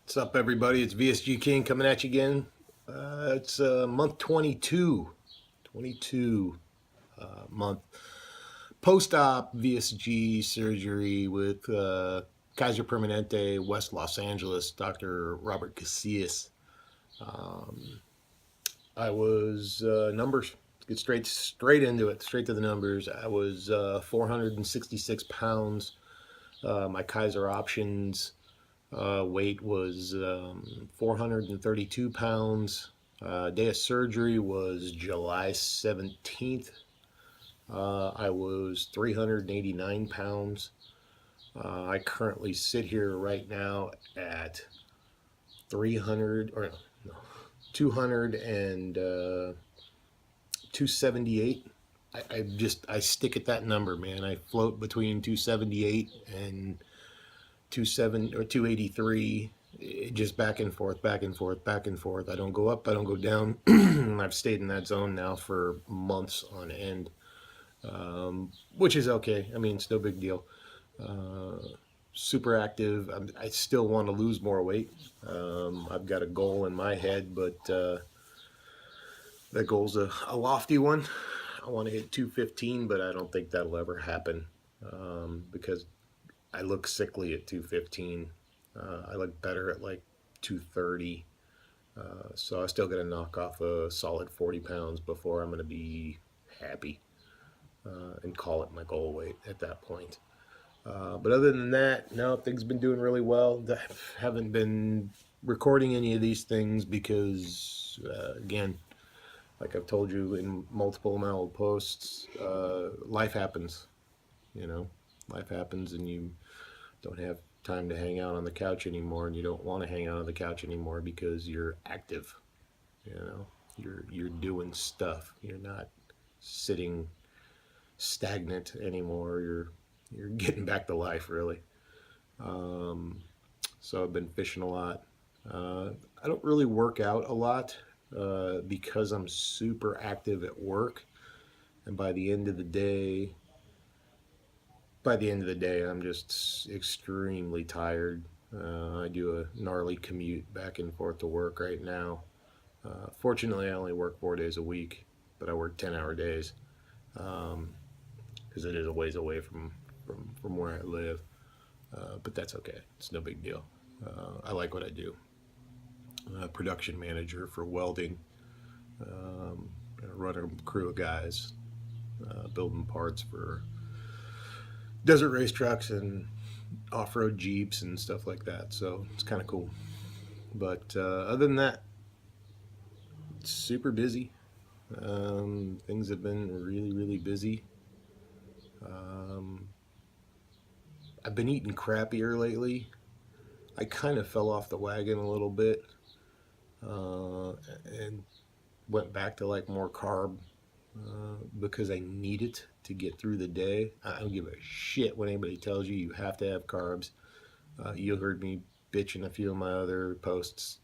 What's up, everybody? It's VSG King coming at you again. It's month 22, 22 month post-op VSG surgery with Kaiser Permanente, West Los Angeles, Dr. Robert Casillas. Um, I was numbers. Let's get straight into it, straight to the numbers. I was 466 pounds. My Kaiser options weight was 432 pounds. Day of surgery was July 17th. I was 389 pounds. I currently sit here right now at 300 or no, 200 and 278. I stick at that number, man. I float between 278 and 27 or 283, just back and forth, back and forth, back and forth. I don't go up, I don't go down. I've stayed in that zone now for months on end, which is okay. I mean, it's no big deal. Uh, Super active. I still want to lose more weight. I've got a goal in my head, but that goal's a lofty one. I want to hit 215, but I don't think that'll ever happen because I look sickly at 215. I look better at like 230. So I still got to knock off a solid 40 pounds before I'm going to be happy and call it my goal weight at that point. But other than that, no, things have been doing really well. I haven't been recording any of these things because, again, like I've told you in multiple of my old posts, life happens. You know, life happens, and you don't have time to hang out on the couch anymore, and you don't want to hang out on the couch anymore because you're active. You know, you're doing stuff. You're not sitting stagnant anymore. You're getting back to life, really. Um, so I've been fishing a lot. I don't really work out a lot because I'm super active at work, and by the end of the day, I'm just extremely tired. I do a gnarly commute back and forth to work right now. Fortunately, I only work 4 days a week, but I work 10-hour days because it is a ways away from where I live. But that's okay. It's no big deal. I like what I do. Production manager for welding. I run a crew of guys building parts for desert race trucks and off-road jeeps and stuff like that. So it's kind of cool. But other than that, it's super busy. Things have been really, really busy. Um, I've been eating crappier lately. I kind of fell off the wagon a little bit and went back to like more carb because I need it to get through the day. I don't give a shit when anybody tells you have to have carbs. You heard me bitch in a few of my other posts.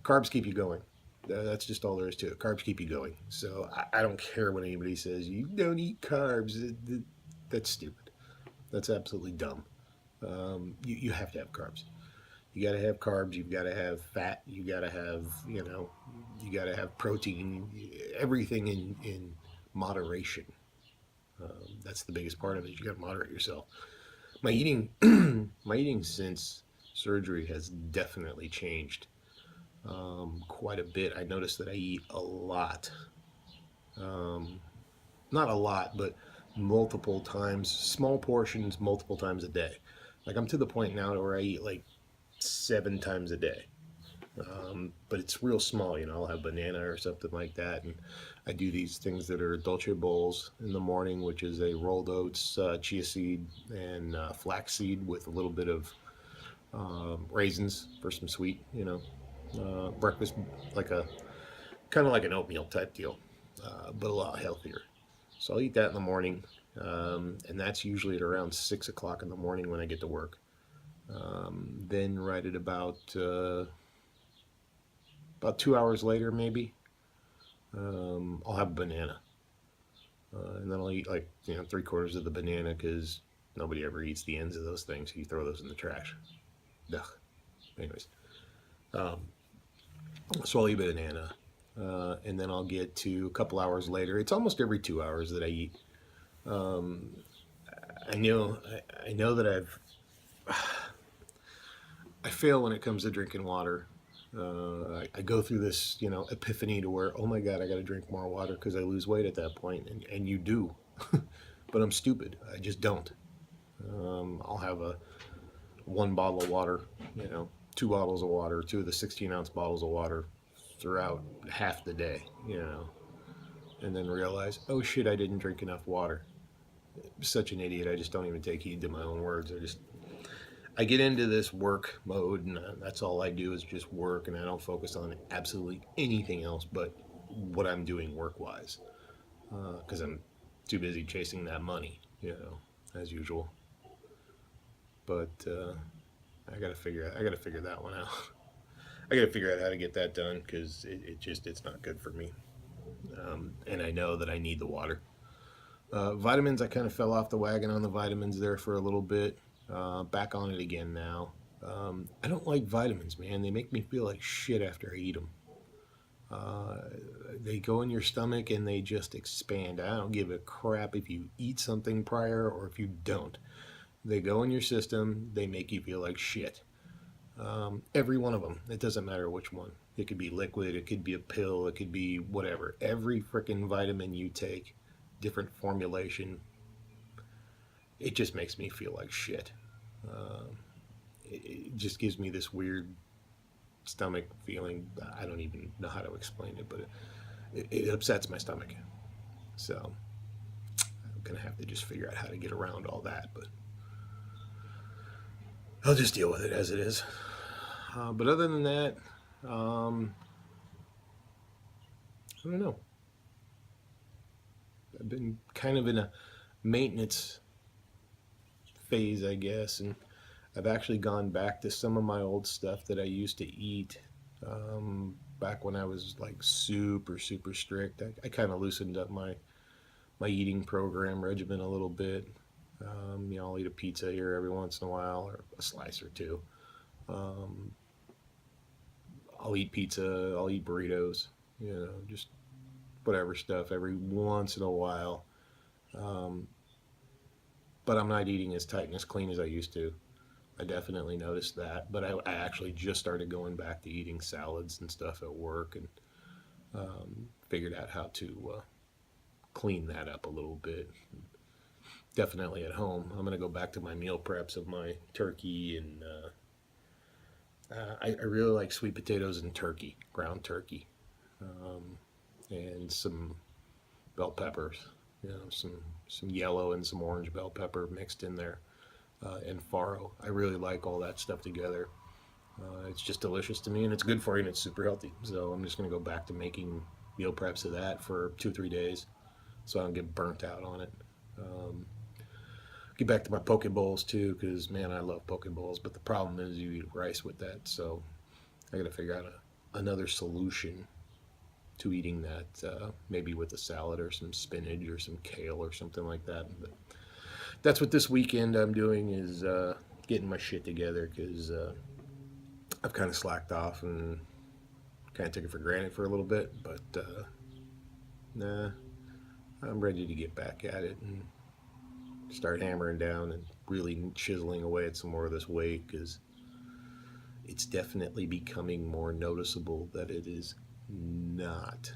Carbs keep you going. That's just all there is to it. Carbs keep you going. So I don't care when anybody says you don't eat carbs. That's stupid. That's absolutely dumb. You have to have carbs. You got to have carbs. You've got to have fat. You got to have you got to have protein. Everything in moderation. That's the biggest part of it. You got to moderate yourself. My eating, my eating since surgery has definitely changed quite a bit. I noticed that I eat a lot. Um, Not a lot, but multiple times, small portions, multiple times a day. Like I'm to the point now where I eat like 7 times a day. But it's real small, I'll have banana or something like that. And I do these things that are dolce bowls in the morning, which is a rolled oats, chia seed, and flax seed with a little bit of raisins for some sweet, breakfast, like a kind of like an oatmeal type deal, but a lot healthier. So I'll eat that in the morning, and that's usually at around 6 o'clock in the morning when I get to work. Then right at about 2 hours later, maybe, I'll have a banana, and then I'll eat like 3/4 of the banana because nobody ever eats the ends of those things. You throw those in the trash. Ugh. Anyways, so I'll eat a banana, and then I'll get to a couple hours later. It's almost every 2 hours that I eat. I know that I fail when it comes to drinking water. I go through this, epiphany to where, oh my God, I got to drink more water because I lose weight at that point, and you do. But I'm stupid. I just don't. I'll have one bottle of water, 2 bottles of water, two of the 16-ounce bottles of water throughout half the day, and then realize, oh shit, I didn't drink enough water. Such an idiot. I just don't even take heed to my own words. I get into this work mode, and that's all I do is just work, and I don't focus on absolutely anything else but what I'm doing work-wise, because I'm too busy chasing that money, as usual. But I gotta figure that one out. I gotta figure out how to get that done because it's not good for me, and I know that I need the water. Vitamins, I kind of fell off the wagon on the vitamins there for a little bit. Back on it again now. I don't like vitamins, man. They make me feel like shit after I eat them. They go in your stomach and they just expand. I don't give a crap if you eat something prior or if you don't. They go in your system. They make you feel like shit. Every one of them. It doesn't matter which one. It could be liquid. It could be a pill. It could be whatever. Every freaking vitamin you take, different formulation, it just makes me feel like shit. It just gives me this weird stomach feeling. I don't even know how to explain it, but it upsets my stomach. So I'm gonna have to just figure out how to get around all that, but I'll just deal with it as it is. But other than that, I don't know. I've been kind of in a maintenance phase, I guess, and I've actually gone back to some of my old stuff that I used to eat back when I was like super strict. I kind of loosened up my eating program regimen a little bit. I'll eat a pizza here every once in a while, or a slice or two. I'll eat pizza, I'll eat burritos, just whatever stuff every once in a while. But I'm not eating as tight and as clean as I used to. I definitely noticed that. But I actually just started going back to eating salads and stuff at work, and figured out how to clean that up a little bit. Definitely at home. I'm going to go back to my meal preps of my turkey, and I really like sweet potatoes and turkey, ground turkey, and some bell peppers. Some yellow and some orange bell pepper mixed in there, and farro. I really like all that stuff together. It's just delicious to me, and it's good for you, and it's super healthy. So I'm just going to go back to making meal preps of that for 2-3 days, so I don't get burnt out on it. Get back to my poke bowls too, because man, I love poke bowls. But the problem is you eat rice with that, so I got to figure out another solution to eating that, maybe with a salad or some spinach or some kale or something like that. But that's what this weekend I'm doing, is getting my shit together, because I've kind of slacked off and kind of took it for granted for a little bit. But nah, I'm ready to get back at it and start hammering down and really chiseling away at some more of this weight, because it's definitely becoming more noticeable that it is not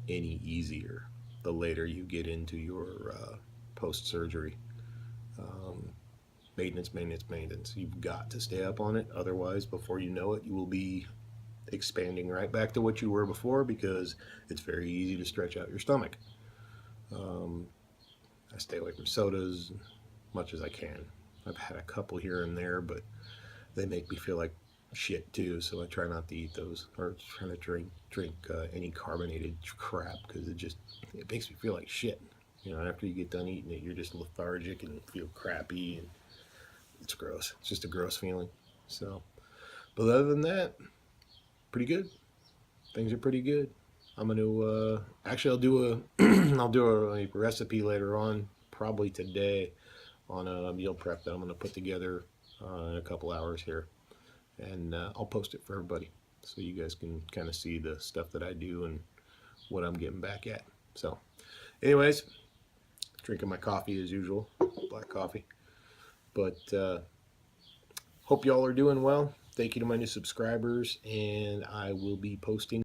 any easier the later you get into your post-surgery. Maintenance. You've got to stay up on it. Otherwise, before you know it, you will be expanding right back to what you were before, because it's very easy to stretch out your stomach. I stay away from sodas as much as I can. I've had a couple here and there, but they make me feel like shit too, so I try not to eat those, or try to drink any carbonated crap, because it makes me feel like shit. After you get done eating it, you're just lethargic and feel crappy, and it's gross. It's just a gross feeling. So, but other than that, pretty good. Things are pretty good. I'm gonna actually I'll do a I'll do a recipe later on, probably today, on a meal prep that I'm gonna put together in a couple hours here. and I'll post it for everybody so you guys can kind of see the stuff that I do and what I'm getting back at. So, anyways, drinking my coffee as usual, black coffee. But hope y'all are doing well. Thank you to my new subscribers, and I will be posting